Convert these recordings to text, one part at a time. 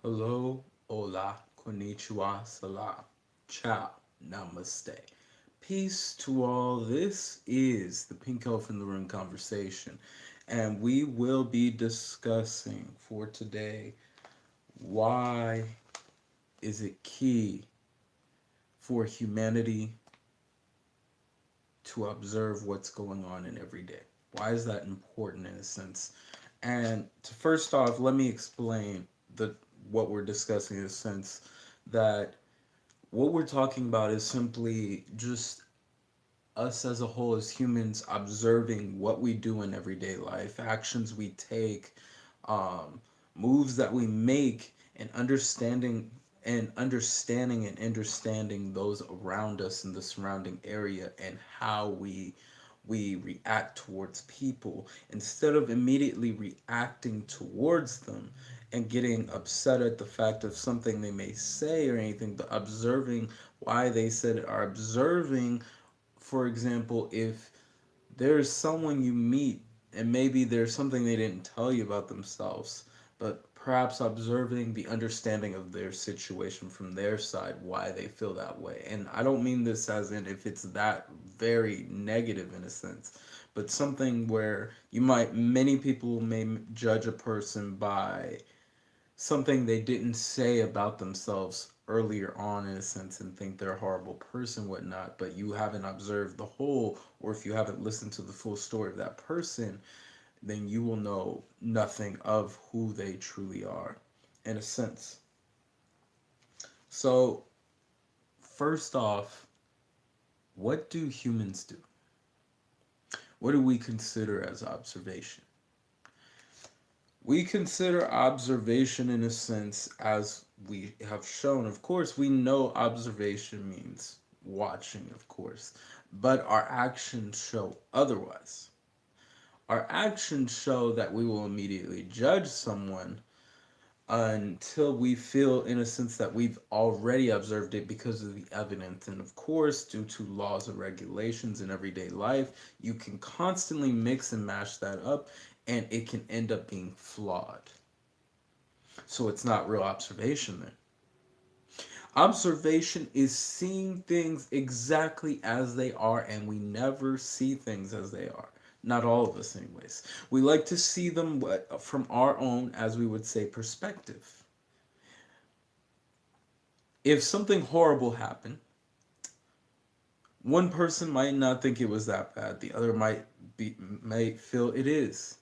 Hello, Hola, Konnichiwa, Salaam. Ciao Namaste. Peace to all. This is the Pink Elf in the Room conversation, and we will be discussing for today why is it key for humanity to observe what's going on in every day? Why is that important in a sense? And to first off, let me explain the what we're discussing in a sense that what we're talking about is simply just us as a whole as humans observing what we do in everyday life, actions we take, um, moves that we make, and understanding those around us in the surrounding area and how we react towards people instead of immediately reacting towards them and getting upset at the fact of something they may say or anything, but observing why they said it, or observing, for example, if there's someone you meet and maybe there's something they didn't tell you about themselves, but perhaps observing the understanding of their situation from their side, why they feel that way. And I don't mean this as in if it's that very negative in a sense, but something where many people may judge a person by something they didn't say about themselves earlier on in a sense and think they're a horrible person, whatnot, but you haven't observed the whole, or if you haven't listened to the full story of that person, then you will know nothing of who they truly are in a sense. So first off, what do humans do? What do we consider as observation? We consider observation in a sense, as we have shown. Of course, we know observation means watching, of course, but our actions show otherwise. Our actions show that we will immediately judge someone until we feel, in a sense, that we've already observed it because of the evidence. And of course, due to laws and regulations in everyday life, you can constantly mix and mash that up, and it can end up being flawed. So it's not real observation then. Observation is seeing things exactly as they are, and we never see things as they are. Not all of us, anyways. We like to see them from our own, as we would say, perspective. If something horrible happened, one person might not think it was that bad. The other might feel it is.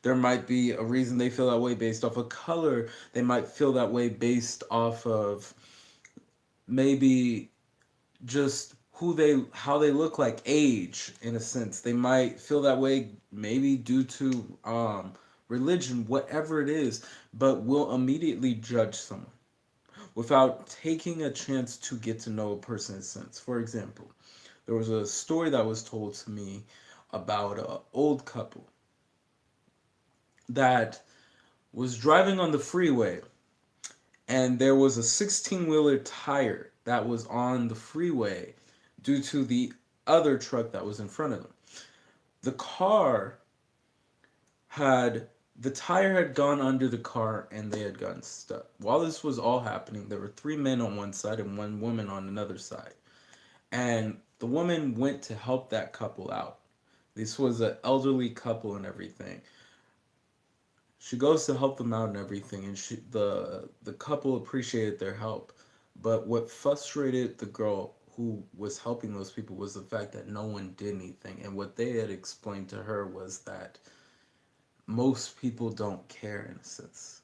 There might be a reason they feel that way based off of color. They might feel that way based off of maybe just how they look, like age, in a sense. They might feel that way maybe due to religion, whatever it is, but will immediately judge someone without taking a chance to get to know a person in a sense. For example, there was a story that was told to me about an old couple that was driving on the freeway, and there was a 16-wheeler tire that was on the freeway due to the other truck that was in front of them. The car had the tire had gone under the car and they had gotten stuck. While this was all happening, there were three men on one side and one woman on another side. And the woman went to help that couple out. This was an elderly couple and everything. She goes to help them out and everything, and the couple appreciated their help. But what frustrated the girl who was helping those people was the fact that no one did anything. And what they had explained to her was that most people don't care, in a sense.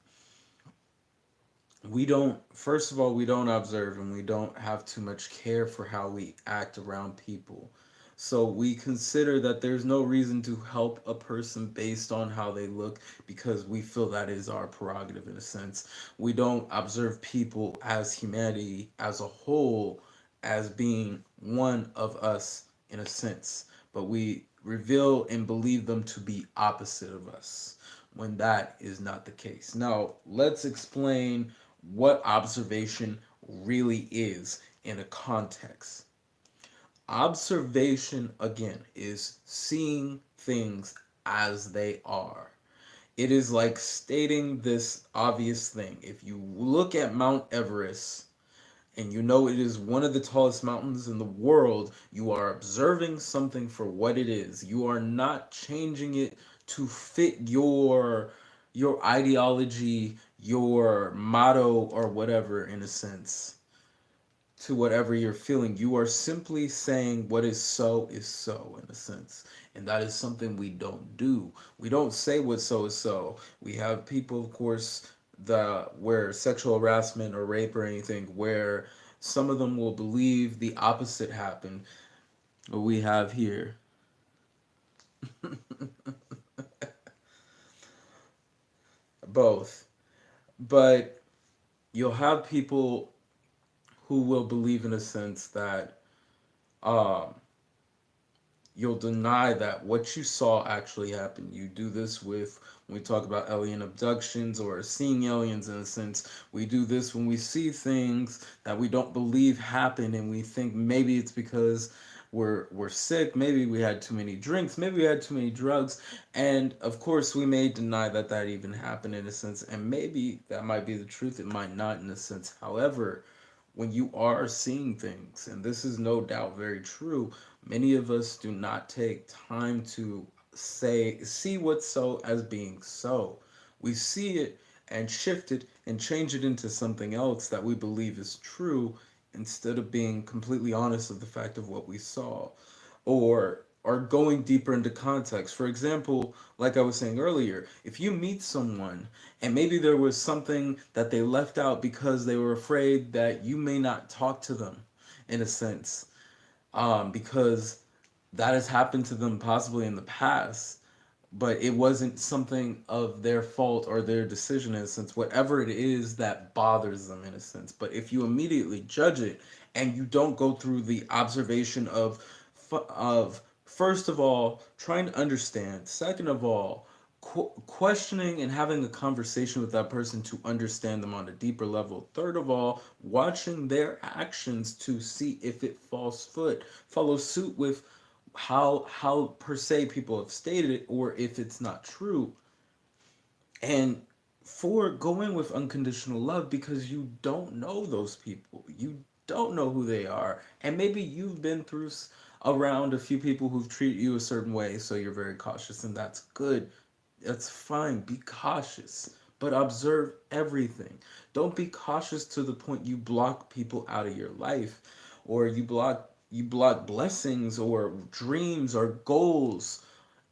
We don't, first of all, we don't observe, and we don't have too much care for how we act around people. So we consider that there's no reason to help a person based on how they look, because we feel that is our prerogative in a sense. We don't observe people as humanity as a whole, as being one of us in a sense, but we reveal and believe them to be opposite of us when that is not the case. Now, let's explain what observation really is in a context. Observation, again, is seeing things as they are. It is like stating this obvious thing. If you look at Mount Everest and you know it is one of the tallest mountains in the world, you are observing something for what it is. You are not changing it to fit your ideology, your motto or whatever in a sense to whatever you're feeling. You are simply saying what is so in a sense. And that is something we don't do. We don't say what so is so. We have people, of course, that where sexual harassment or rape or anything, where some of them will believe the opposite happened. What we have here, both. But you'll have people who will believe in a sense that um, you'll deny that what you saw actually happened. You do this with when we talk about alien abductions or seeing aliens in a sense. We do this when we see things that we don't believe happen and we think maybe it's because we're sick, maybe we had too many drinks, maybe we had too many drugs, and of course we may deny that that even happened in a sense, and maybe that might be the truth, it might not in a sense. However, when you are seeing things, and this is no doubt very true, many of us do not take time to see what's so as being so. We see it and shift it and change it into something else that we believe is true instead of being completely honest of the fact of what we saw or going deeper into context. For example, like I was saying earlier, if you meet someone and maybe there was something that they left out because they were afraid that you may not talk to them in a sense, because that has happened to them possibly in the past, but it wasn't something of their fault or their decision in a sense, whatever it is that bothers them in a sense. But if you immediately judge it and you don't go through the observation of first of all trying to understand, second of all questioning and having a conversation with that person to understand them on a deeper level, third of all watching their actions to see if it follows suit with how per se people have stated it or if it's not true, and for going with unconditional love because you don't know those people, you don't know who they are, and maybe you've been through around a few people who've treated you a certain way, so you're very cautious, and that's good. That's fine. Be cautious, but observe everything. Don't be cautious to the point you block people out of your life, or you block blessings or dreams or goals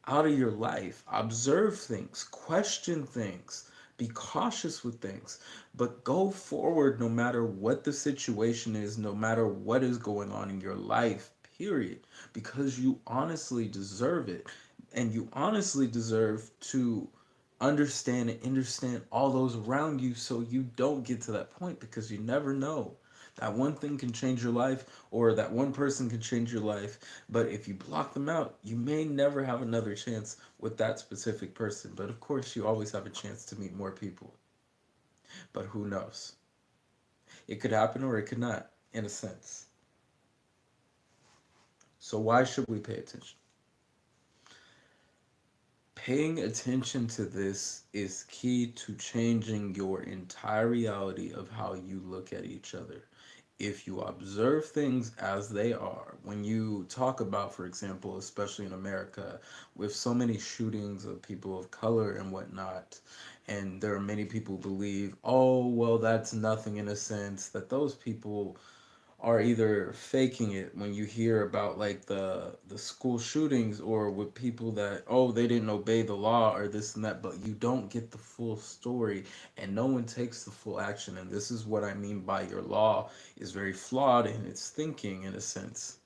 out of your life. Observe things, question things, be cautious with things, but go forward no matter what the situation is, no matter what is going on in your life, period, because you honestly deserve it. And you honestly deserve to understand all those around you so you don't get to that point, because you never know. That one thing can change your life, or that one person can change your life. But if you block them out, you may never have another chance with that specific person. But of course, you always have a chance to meet more people. But who knows? It could happen or it could not, in a sense. So why should we pay attention? Paying attention to this is key to changing your entire reality of how you look at each other. If you observe things as they are, when you talk about, for example, especially in America, with so many shootings of people of color and whatnot, and there are many people who believe, oh, well, that's nothing in a sense, that those people are either faking it when you hear about like the school shootings, or with people that, oh, they didn't obey the law or this and that, but you don't get the full story and no one takes the full action. And this is what I mean by your law is very flawed in its thinking in a sense.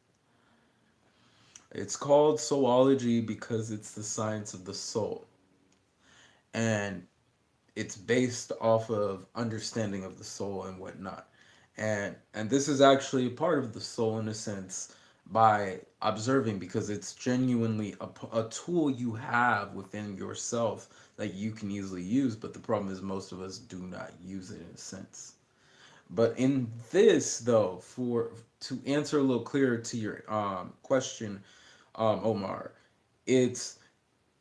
It's called soulology because it's the science of the soul, and it's based off of understanding of the soul and whatnot. And this is actually a part of the soul in a sense, by observing, because it's genuinely a tool you have within yourself that you can easily use. But the problem is most of us do not use it in a sense. But in this though, for to answer a little clearer to your question, Omar, it's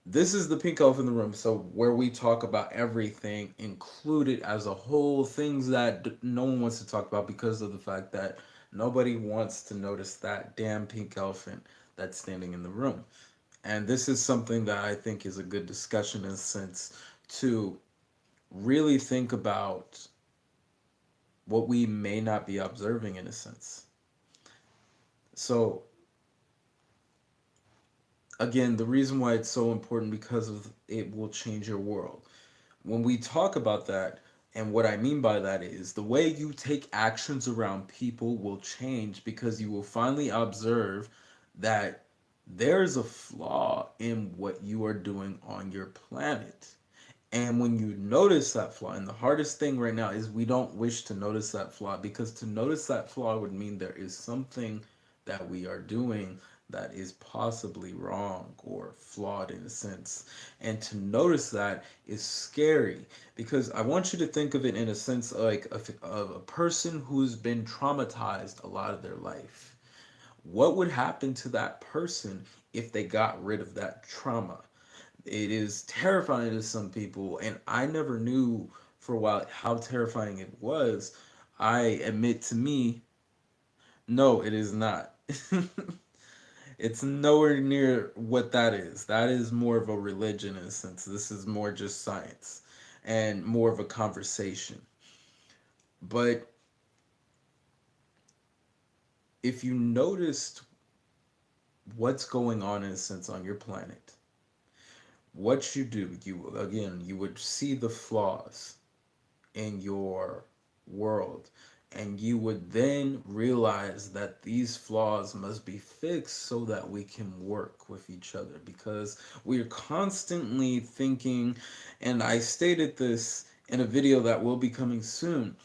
This is the pink elephant in the room. So where we talk about everything included as a whole, things that no one wants to talk about because of the fact that nobody wants to notice that damn pink elephant that's standing in the room. And this is something that I think is a good discussion in a sense to really think about what we may not be observing in a sense. So again, the reason why it's so important because of it will change your world. When we talk about that, and what I mean by that is the way you take actions around people will change because you will finally observe that there's a flaw in what you are doing on your planet. And when you notice that flaw, and the hardest thing right now is we don't wish to notice that flaw because to notice that flaw would mean there is something that we are doing that is possibly wrong or flawed in a sense. And to notice that is scary because I want you to think of it in a sense like of a person who's been traumatized a lot of their life. What would happen to that person if they got rid of that trauma? It is terrifying to some people, and I never knew for a while how terrifying it was. I admit to me, no, it is not. It's nowhere near what that is. That is more of a religion in a sense. This is more just science and more of a conversation. But if you noticed what's going on in a sense on your planet, what you do, you again, you would see the flaws in your world. And you would then realize that these flaws must be fixed so that we can work with each other because we're constantly thinking, and I stated this in a video that will be coming soon,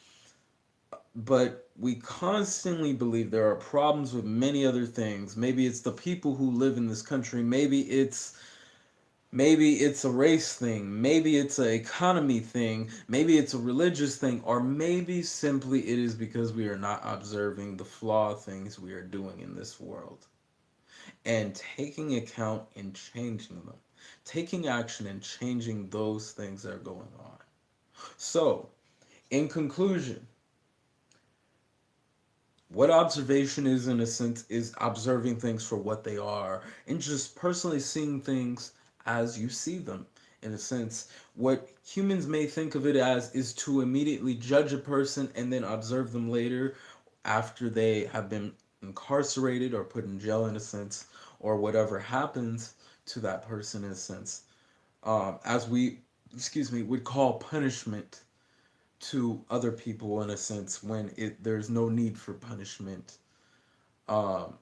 but we constantly believe there are problems with many other things. Maybe it's the people who live in this country, maybe it's a race thing, maybe it's an economy thing, maybe it's a religious thing, or maybe simply it is because we are not observing the flawed things we are doing in this world and taking account and changing them, taking action and changing those things that are going on. So, in conclusion, what observation is in a sense is observing things for what they are and just personally seeing things as you see them. In a sense, what humans may think of it as is to immediately judge a person and then observe them later after they have been incarcerated or put in jail in a sense, or whatever happens to that person in a sense, as we, excuse me, would call punishment to other people in a sense when there's no need for punishment. um,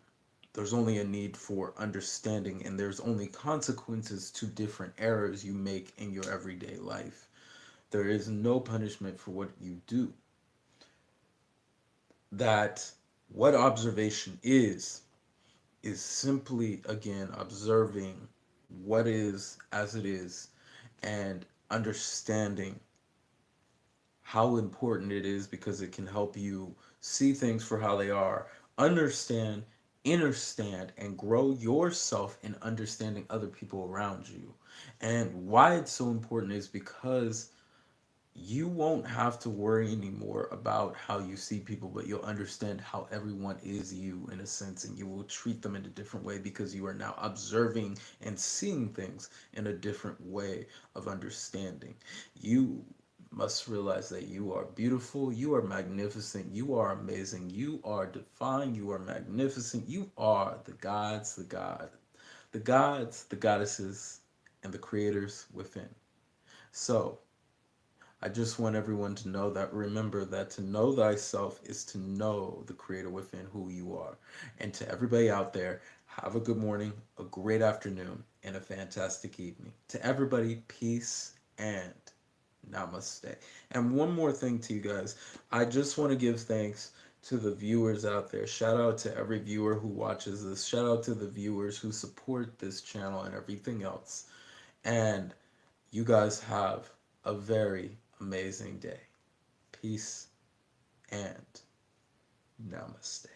there's only a need for understanding and there's only consequences to different errors you make in your everyday life. There is no punishment for what you do. That what observation is simply again observing what is as it is and understanding how important it is because it can help you see things for how they are, understand, understand, and grow yourself in understanding other people around you. And why it's so important is because you won't have to worry anymore about how you see people, but you'll understand how everyone is you in a sense, and you will treat them in a different way because you are now observing and seeing things in a different way of understanding. You must realize that you are beautiful, you are magnificent, you are amazing, you are divine, you are magnificent, you are the gods, the goddesses, and the creators within. So, I just want everyone to know that remember that to know thyself is to know the creator within who you are. And to everybody out there, have a good morning, a great afternoon, and a fantastic evening. To everybody, peace and namaste. And one more thing to you guys, I just want to give thanks to the viewers out there. Shout out to every viewer who watches this. Shout out to the viewers who support this channel and everything else. And you guys have a very amazing day. Peace and namaste.